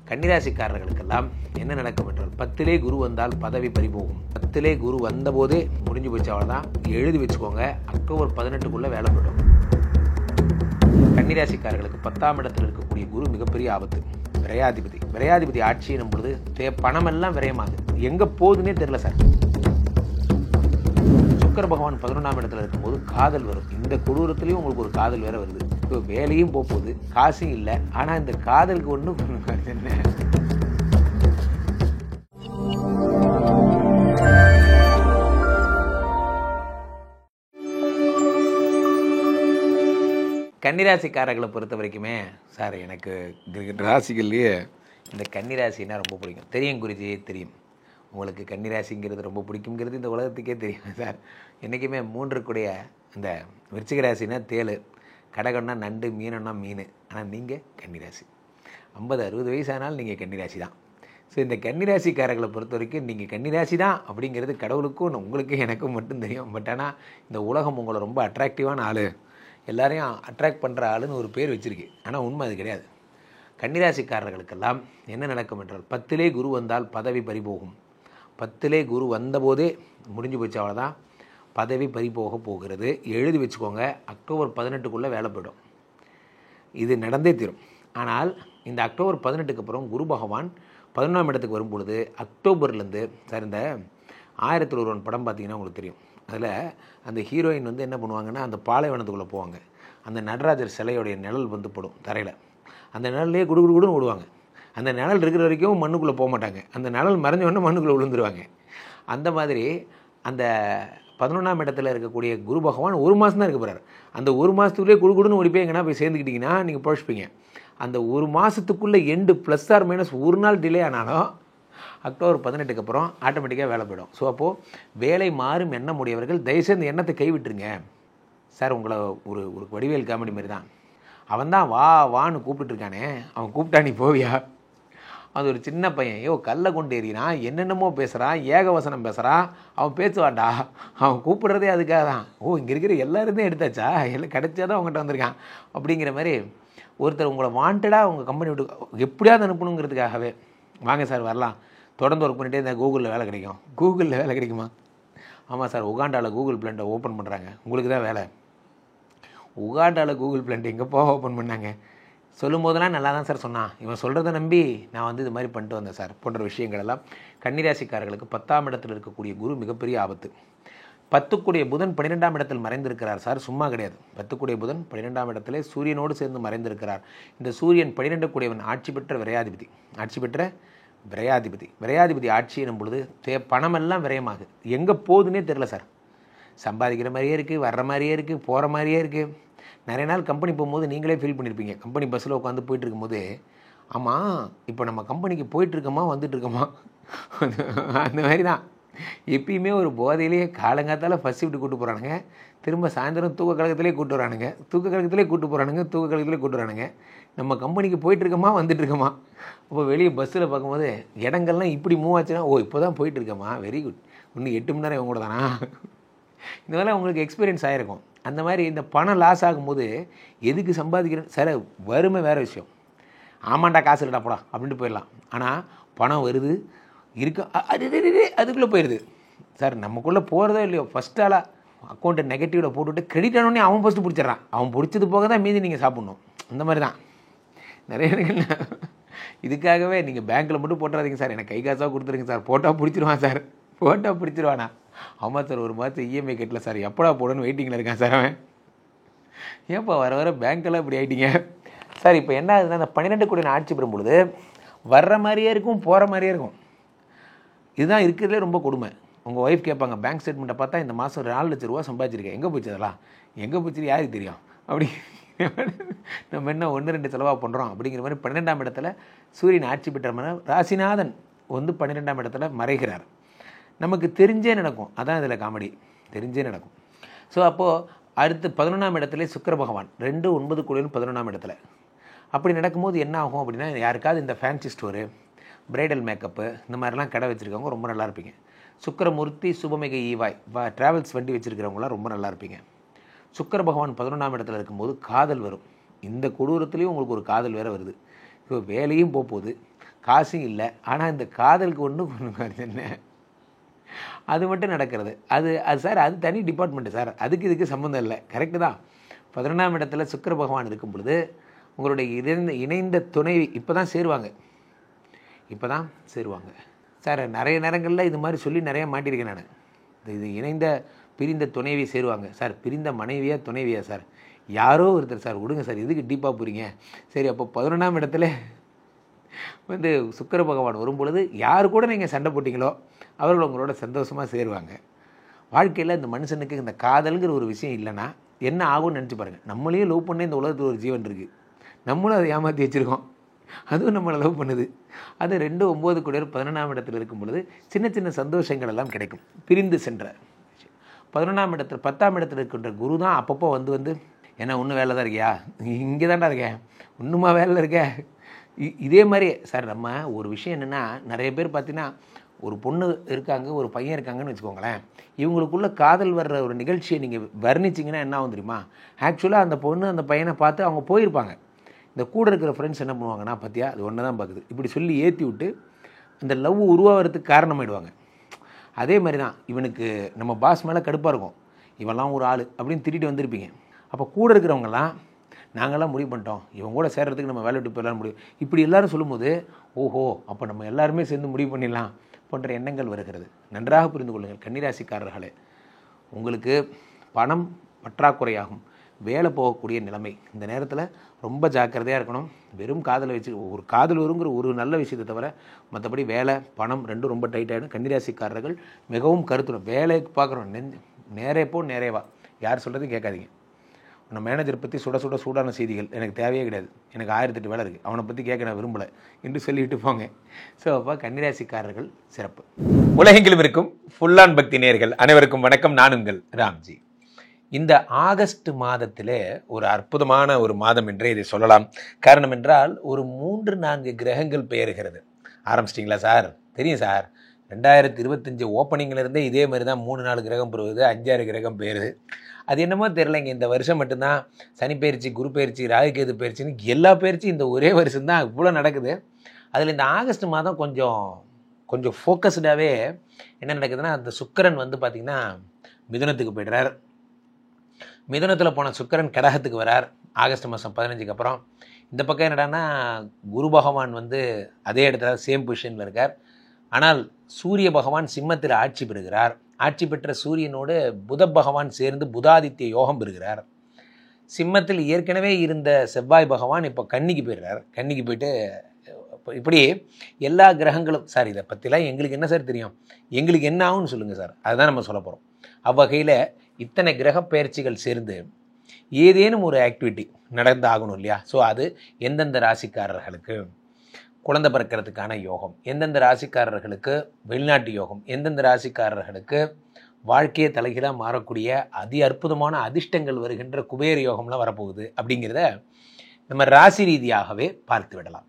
கன்னிராசிக்காரர்களுக்கெல்லாம் என்ன நடக்கும் என்றால் 10லே குரு வந்தால் பதவி பறிபோகும். 10லே குரு வந்தபோதே முடிஞ்சு போச்சு, அவ்வளோதான். எழுதி வச்சுக்கோங்க, அக்டோபர் 18க்குள்ளே வேலை போய்டும். கன்னிராசிக்காரர்களுக்கு 10ஆம் இடத்தில் இருக்கக்கூடிய குரு மிகப்பெரிய ஆபத்து. விரையாதிபதி ஆட்சி எனும் பொழுது பணமெல்லாம் விரயமாகுது. எங்கே போகுதுன்னே தெரியல சார். சுக்கிர பகவான் 11ஆம் இடத்துல இருக்கும்போது காதல் வரும். இந்த கொடூரத்துலேயும் உங்களுக்கு ஒரு காதல் வேற வருது. இப்போ வேலையும் போகுது, காசும் இல்லை. ஆனால் இந்த காதலுக்கு ஒன்றும் என்ன, கன்னிராசிக்காரர்களை பொறுத்த வரைக்குமே சார் எனக்கு ராசிகள்லேயே இந்த கன்னிராசின்னா ரொம்ப பிடிக்கும். தெரியும் குருஜி, தெரியும் உங்களுக்கு கன்னிராசிங்கிறது ரொம்ப பிடிக்குங்கிறது இந்த உலகத்துக்கே தெரியும் சார். என்றைக்குமே 3 கூடிய இந்த விருச்சிக ராசினா தேள், கடகம்னா நண்டு, மீனம்னா மீன். ஆனால் நீங்கள் கன்னிராசி. 50-60 வயசானாலும் நீங்கள் கன்னிராசி தான். ஸோ இந்த கன்னிராசிக்காரர்களை பொறுத்த வரைக்கும் நீங்கள் கன்னிராசி தான் அப்படிங்கிறது கடவுளுக்கும் உங்களுக்கும் எனக்கும் மட்டும் தெரியும். பட் ஆனால் இந்த உலகம் உங்களை ரொம்ப அட்ராக்டிவான ஆள், எல்லாரையும் அட்ராக்ட் பண்ணுற ஆளுன்னு ஒரு பேர் வச்சுருக்கு. ஆனால் உண்மை அது கிடையாது. கன்னிராசிக்காரர்களுக்கெல்லாம் என்ன நடக்கும் என்றால் 10லே குரு வந்தால் பதவி பறிபோகும். 10லே குரு வந்தபோதே முடிஞ்சு போச்சு, அவ்வளோதான். பதவி பறிபோக போகிறது. எழுதி வச்சுக்கோங்க, அக்டோபர் 18க்குள்ளே வேலை போய்டும். இது நடந்தே தீரும். ஆனால் இந்த அக்டோபர் 18க்கு அப்புறம் குரு பகவான் 11ஆம் இடத்துக்கு வரும்பொழுது அக்டோபர்லேருந்து சார், இந்த 1001 படம் பார்த்தீங்கன்னா உங்களுக்கு தெரியும். அதில் அந்த ஹீரோயின் வந்து என்ன பண்ணுவாங்கன்னா, அந்த பாலைவனத்துக்குள்ளே போவாங்க. அந்த நடராஜர் சிலையோடைய நிழல் வந்து படும் தரையில். அந்த நிழல்லே குடுகுடுன்னு ஓடுவாங்க. அந்த நிழல் இருக்கிற வரைக்கும் மண்ணுக்குள்ளே போக மாட்டாங்க. அந்த நிழல் மறைஞ்சவொடனே மண்ணுக்குள்ளே விழுந்துருவாங்க. அந்த மாதிரி அந்த 11ஆம் இடத்துல இருக்கக்கூடிய குரு பகவான் 1 மாதம் தான் இருக்க போகிறார். அந்த 1 மாதத்துக்குள்ளே குடுகுடுன்னு ஓடி போய் எங்கன்னா போய் சேர்ந்துக்கிட்டிங்கன்னா நீங்கள் பழச்சிப்பீங்க. அந்த 1 மாதத்துக்குள்ளே எண்டு ப்ளஸ் ஆர் மைனஸ் 1 நாள் டிலே ஆனாலும் அக்டோபர் 18க்கு அப்புறம் ஆட்டோமேட்டிக்காக வேலை போய்டும். ஸோ அப்போது வேலை மாறும் எண்ணம் உடையவர்கள் தயவுசெய்து இந்த எண்ணத்தை கைவிட்டுருங்க சார். உங்களை ஒரு வடிவேல் காமெடி மாதிரி தான். அவன் தான் வான்னு கூப்பிட்டுருக்கானே, அவன் கூப்பிட்டா நீ போவியா? அது ஒரு சின்ன பையன், கல்லை கொண்டு ஏறினான், என்னென்னமோ பேசுகிறான், ஏகவசனம் பேசுகிறான். அவன் பேசுவான்டா, அவன் கூப்பிடுறதே அதுக்காக தான். இங்கே இருக்கிற எல்லாருமே எடுத்தாச்சா, எல்லாம் கிடைச்சாதான் அவங்ககிட்ட வந்திருக்கான் அப்படிங்கிற மாதிரி ஒருத்தர் உங்களை வாண்டடாக உங்கள் கம்பெனி விட்டு எப்படியாவது அனுப்பணுங்கிறதுக்காகவே வாங்க சார் வரலாம், தொடர்ந்து ஒர்க் பண்ணிகிட்டே இருந்தால் கூகுளில் வேலை கிடைக்கும். கூகுளில் வேலை கிடைக்குமா? ஆமாம் சார், உகாண்டாவில் கூகுள் பிளான்ட்டை ஓப்பன் பண்ணுறாங்க, உங்களுக்கு தான் வேலை. உகாண்டாவில் கூகுள் பிளான்ட் எங்கேப்போ ஓப்பன் பண்ணாங்க? சொல்லும் போதெல்லாம் நல்லா தான் சார் சொன்னான், இவன் சொல்கிறத நம்பி நான் வந்து இது மாதிரி பண்ணிட்டு வந்தேன் சார் போன்ற விஷயங்கள் எல்லாம். கன்னிராசிக்காரர்களுக்கு 10ஆம் இடத்தில் இருக்கக்கூடிய குரு மிகப்பெரிய ஆபத்து. 10க்குடைய புதன் 12ஆம் இடத்தில் மறைந்திருக்கிறார் சார், சும்மா கிடையாது. 10க்குடைய புதன் 12ஆம் இடத்துல சூரியனோடு சேர்ந்து மறைந்திருக்கிறார். இந்த சூரியன் 12 கூடியவன் ஆட்சி பெற்ற விரையாதிபதி ஆட்சி எனும் பொழுது பணமெல்லாம் விரயமாகுது. எங்கே போகுதுன்னே தெரில சார். சம்பாதிக்கிற மாதிரியே இருக்குது, வர்ற மாதிரியே இருக்குது, போகிற மாதிரியே இருக்குது. நிறைய நாள் கம்பெனி போகும்போது நீங்களே ஃபீல் பண்ணியிருப்பீங்க. கம்பெனி பஸ்ஸில் உட்காந்து போயிட்டு இருக்கும்போது, ஆமாம் இப்போ நம்ம கம்பெனிக்கு போயிட்டுருக்கோமா வந்துட்டுருக்கோமா, அந்த மாதிரி தான். எப்பயுமே ஒரு போதையிலேயே காலங்காத்தால் ஃபஸ்ட் ஷிஃப்ட் கூப்பிட்டு போகிறானுங்க, திரும்ப சாயந்தரம் தூக்க கழகத்திலே கூப்பிட்டு வரானுங்க. நம்ம கம்பெனிக்கு போயிட்டுருக்கோமா வந்துட்டுருக்கோமா. அப்போ வெளியே பஸ்ஸில் பார்க்கும்போது இடங்கள்லாம் இப்படி மூவ் ஆச்சுன்னா, இப்போ தான் போயிட்டுருக்கோமா, வெரி குட், இன்னும் 8 மணி நேரம் இவங்க கூட தானா. இந்த மாதிரிலாம் உங்களுக்கு எக்ஸ்பீரியன்ஸ் ஆகிருக்கும். அந்த மாதிரி இந்த பணம் லாஸ் ஆகும்போது எதுக்கு சம்பாதிக்கிறேன் சார், வறுமை வேறு விஷயம். ஆமாண்டா காசு இல்லைடா போடா அப்படின்ட்டு போயிடலாம். ஆனால் பணம் வருது இருக்கு, அதுக்குள்ளே போயிடுது சார். நமக்குள்ளே போகிறதோ இல்லையோ ஃபஸ்ட் ஆளாக அக்கௌண்ட்டை நெகட்டிவில் போட்டுவிட்டு கிரெடிட் ஆனோடனே அவன் ஃபஸ்ட்டு பிடிச்சிட்றான். அவன் பிடிச்சது போக தான் மீதி நீங்கள் சாப்பிட்ணும். அந்த மாதிரி தான் நிறைய இடங்கள். இதுக்காகவே நீங்கள் பேங்க்கில் மட்டும் போட்டுறாதீங்க சார், எனக்கு கை காசாக கொடுத்துருங்க சார், போட்டால் பிடிச்சிருவானா. ஆமாம் சார், 1 மாதம் இஎம்ஐ கட்டல சார், எப்படா போடணும்னு வெயிட்டிங்கில் இருக்கான் சார் அவன். ஏன்ப்பா வர பேங்க்கெல்லாம் இப்படி ஆகிட்டீங்க சார். இப்போ என்ன ஆகுதுன்னா, அந்த 12 கூடிய ஆட்சி பெறும் பொழுது வர்ற மாதிரியே இருக்கும், போகிற மாதிரியே இருக்கும். இதுதான் இருக்கிறதுலே ரொம்ப கொடுமை. உங்கள் ஒய்ஃப் கேட்பாங்க, பேங்க் ஸ்டேட்மெண்ட்டை பார்த்தா இந்த மாதம் 4 லட்ச ரூபா சம்பாதிச்சிருக்கேன், எங்கே போச்சு அதெல்லாம், எங்கே போச்சு யாருக்கு தெரியும் அப்படி. நம்ம என்ன 1-2 செலவாக பண்ணுறோம் அப்படிங்கிற மாதிரி 12ஆம் இடத்துல சூரியன் ஆட்சி பெற்ற ராசிநாதன் வந்து 12ஆம் இடத்துல மறைகிறார். நமக்கு தெரிஞ்சே நடக்கும், அதான் இதில் காமெடி, தெரிஞ்சே நடக்கும். ஸோ அப்போது அடுத்து 11ஆம் இடத்துல சுக்கிர பகவான் 2-9 கூடிய 11ஆம் இடத்துல. அப்படி நடக்கும்போது என்ன ஆகும் அப்படின்னா, யாருக்காவது இந்த ஃபேன்சி ஸ்டோரு, பிரைடல் மேக்கப்பு இந்த மாதிரிலாம் கடை வச்சுருக்கவங்க ரொம்ப நல்லா இருப்பீங்க. சுக்கிரமூர்த்தி சுபமிகை ஈவாய் ட்ராவல்ஸ் வண்டி வச்சுருக்கிறவங்களாம் ரொம்ப நல்லா இருப்பீங்க. சுக்கிர பகவான் 11ஆம் இடத்துல இருக்கும்போது காதல் வரும். இந்த கொடூரத்துலேயும் உங்களுக்கு ஒரு காதல் வேறு வருது. இப்போ வேலையும் போகுது, காசும் இல்லை, ஆனால் இந்த காதலுக்கு ஒன்றும் பண்ணுவார் என்ன, அது மட்டும் நடக்கிறது. அது அது சார் அது தனி டிபார்ட்மெண்ட்டு சார், அதுக்கு இதுக்கு சம்மந்தம் இல்லை. கரெக்டு தான். 11ஆம் இடத்துல சுக்கிர பகவான் இருக்கும் பொழுது உங்களுடைய இணைந்த துணைவி இப்போ தான் சேருவாங்க சார். நிறைய நேரங்களில் இது மாதிரி சொல்லி நிறைய மாட்டியிருக்கேன் நான். இது இணைந்த பிரிந்த துணைவி சேருவாங்க சார். பிரிந்த மனைவியா துணைவியா சார், யாரோ ஒருத்தர் சார். விடுங்க சார், எதுக்கு டீப்பாக போகிறீங்க. சரி, அப்போ 11ஆம் இடத்துல வந்து சுக்கிர பகவான் வரும்பொழுது யார் கூட நீங்கள் சண்டை போட்டிங்களோ அவர்கள் உங்களோட சந்தோஷமாக சேருவாங்க. வாழ்க்கையில் இந்த மனுஷனுக்கு இந்த காதல்ங்கிற ஒரு விஷயம் இல்லைன்னா என்ன ஆகும்னு நினச்சி பாருங்கள். நம்மளையும் லவ் பண்ண இந்த உலகத்தில் ஒரு ஜீவன் இருக்குது, நம்மளும் அதை ஏமாற்றி வச்சுருக்கோம், அதுவும் நம்மளை லவ் பண்ணுது. அது 2 9 கூட 11ஆம் இடத்துல இருக்கும் பொழுது சின்ன சின்ன சந்தோஷங்கள் எல்லாம் கிடைக்கும். பிரிந்து சென்ற 11ஆம் இடத்துல 10ஆம் இடத்துல இருக்கின்ற குரு தான் அப்பப்போ வந்து ஏன்னா இன்னும் வேலை தான் இருக்கியா, இங்கே தான்டா இருக்கேன், இன்னுமா வேலை இருக்க. இதே மாதிரி சார் நம்ம ஒரு விஷயம் என்னென்னா, நிறைய பேர் பார்த்தீங்கன்னா ஒரு பொண்ணு இருக்காங்க, ஒரு பையன் இருக்காங்கன்னு வச்சுக்கோங்களேன். இவங்களுக்குள்ள காதல் வர்ற ஒரு நிகழ்ச்சியை நீங்கள் வர்ணிச்சிங்கன்னா என்ன ஆகும் தெரியுமா? ஆக்சுவலாக அந்த பொண்ணு அந்த பையனை பார்த்து அவங்க போயிருப்பாங்க. இந்த கூட இருக்கிற ஃப்ரெண்ட்ஸ் என்ன பண்ணுவாங்கன்னா, பார்த்தியா அது ஒன்று தான் பார்க்குது, இப்படி சொல்லி ஏற்றி விட்டு அந்த லவ் உருவாகிறதுக்கு காரணமாயிடுவாங்க. அதே மாதிரி தான் இவனுக்கு நம்ம பாஸ் மேலே கடுப்பாக இருக்கும், இவெல்லாம் ஒரு ஆள் அப்படின்னு திட்டிட்டு வந்திருப்பீங்க. அப்போ கூட இருக்கிறவங்கலாம் நாங்கள்லாம் முடிவு பண்ணிட்டோம், இவங்க கூட சேர்கிறதுக்கு நம்ம வேலை விட்டு போயிடலாம் முடியும், இப்படி எல்லோரும் சொல்லும்போது ஓஹோ அப்போ நம்ம எல்லாருமே சேர்ந்து முடிவு பண்ணிடலாம் போன்ற எண்ணங்கள் வருகிறது. நன்றாக புரிந்து கொள்ளுங்கள் கன்னிராசிக்காரர்களே, உங்களுக்கு பணம் பற்றாக்குறையாகும், வேலை போகக்கூடிய நிலைமை. இந்த நேரத்தில் ரொம்ப ஜாக்கிரதையாக இருக்கணும். வெறும் காதலை வச்சு ஒரு காதல் வருங்கிற ஒரு நல்ல விஷயத்தை தவிர மற்றபடி வேலை பணம் ரெண்டும் ரொம்ப டைட்டாகிடும். கன்னிராசிக்காரர்கள் மிகவும் கருத்துடும். வேலைக்கு பார்க்குறோம், நேரே போ நேரே வா, யார் சொல்கிறதையும் கேட்காதீங்க. உன்னை மேனேஜர் பற்றி சூடான செய்திகள் எனக்கு தேவையே கிடையாது, எனக்கு 1008 வேலை இருக்குது, அவனை பற்றி கேட்க நான் விரும்பலை என்று சொல்லிவிட்டு போங்க. ஸோ அப்போ கன்னிராசிக்காரர்கள் சிறப்பு. உலகெங்கிலும் இருக்கும் ஃபுல் ஆன் பக்தி நேயர்கள் அனைவருக்கும் வணக்கம். நான் உங்கள் ராம்ஜி. இந்த ஆகஸ்ட் மாதத்திலே ஒரு அற்புதமான ஒரு மாதம் என்றே இதை சொல்லலாம். காரணம் என்றால் ஒரு 3-4 கிரகங்கள் பெயர்கிறது. ஆரம்பிச்சிட்டிங்களா சார்? தெரியும் சார், 2025 ஓப்பனிங்கிலிருந்தே இதே மாதிரி தான் 3-4 கிரகம் பெறுவது, 5-6 கிரகம் பெயருது. அது என்னமோ தெரிலங்க, இந்த வருஷம் மட்டும்தான் சனி பயிற்சி, குரு பயிற்சி, ராகுகேது பயிற்சின்னு எல்லா பயிற்சியும் இந்த ஒரே வருஷம்தான் இவ்வளோ நடக்குது. அதில் இந்த ஆகஸ்ட் மாதம் கொஞ்சம் ஃபோக்கஸ்டாகவே என்ன நடக்குதுன்னா, அந்த சுக்கிரன் வந்து பார்த்திங்கன்னா மிதுனத்துக்கு போய்டுறார். மிதுனத்தில் போன சுக்கிரன் கடகத்துக்கு வரார் ஆகஸ்ட் மாதம் 15க்கு அப்புறம். இந்த பக்கம் என்னடான்னா குரு பகவான் வந்து அதே இடத்துல சேம் பொசிஷனில் இருக்கார். ஆனால் சூரிய பகவான் சிம்மத்தில் ஆட்சி பெறுகிறார். ஆட்சி பெற்ற சூரியனோடு புத பகவான் சேர்ந்து புதாதித்ய யோகம் பெறுகிறார். சிம்மத்தில் ஏற்கனவே இருந்த செவ்வாய் பகவான் இப்போ கன்னிக்கு போயிடுறார். கன்னிக்கு போயிட்டு இப்படி எல்லா கிரகங்களும் சார் இதை பற்றிலாம் எங்களுக்கு என்ன சார் தெரியும், எங்களுக்கு என்ன ஆகும்னு சொல்லுங்கள் சார், அதுதான் நம்ம சொல்ல போகிறோம். அவ்வகையில் இத்தனை கிரக பயிற்சிகள் சேர்ந்து ஏதேனும் ஒரு ஆக்டிவிட்டி நடந்து ஆகணும் இல்லையா? ஸோ அது எந்தெந்த ராசிக்காரர்களுக்கு குழந்தை பிறக்கிறதுக்கான யோகம், எந்தெந்த ராசிக்காரர்களுக்கு வெளிநாட்டு யோகம், எந்தெந்த ராசிக்காரர்களுக்கு வாழ்க்கையை தலைகீழாக மாறக்கூடிய அதி அற்புதமான அதிர்ஷ்டங்கள் வருகின்ற குபேர யோகம்லாம் வரப்போகுது அப்படிங்கிறத நம்ம ராசி ரீதியாகவே பார்த்து விடலாம்.